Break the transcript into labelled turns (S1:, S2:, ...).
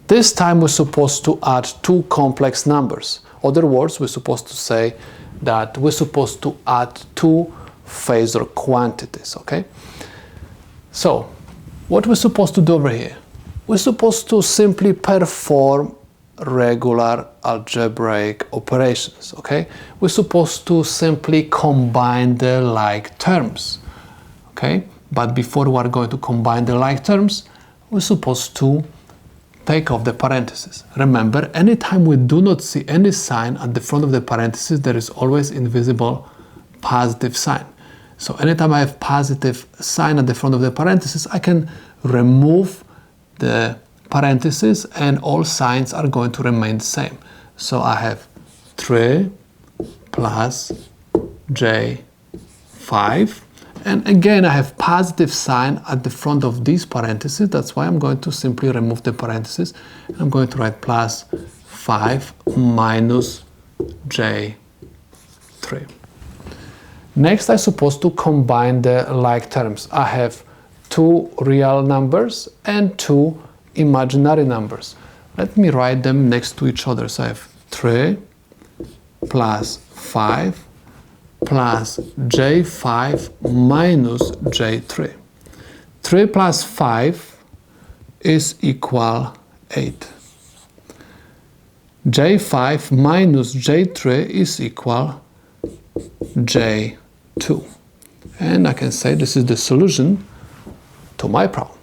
S1: This time we're supposed to add two complex numbers. Other words, we're supposed to say that we're supposed to add two Phasor quantities, okay? So, what we're supposed to do over here? We're supposed to simply perform regular algebraic operations, okay? We're supposed to simply combine the like terms, okay? But before we are going to combine the like terms, we're supposed to take off the parentheses. Remember, anytime we do not see any sign at the front of the parentheses, there is always invisible positive sign. So anytime I have positive sign at the front of the parentheses, I can remove the parentheses and all signs are going to remain the same. So I have 3 plus j5. And again, I have positive sign at the front of these parentheses. That's why I'm going to simply remove the parentheses. I'm going to write plus 5 minus j3. Next, I'm supposed to combine the like terms. I have two real numbers and two imaginary numbers. Let me write them next to each other. So I have 3 plus 5 plus j5 minus j3. 3 plus 5 is equal 8. j5 minus j3 is equal j2. And I can say this is the solution to my problem.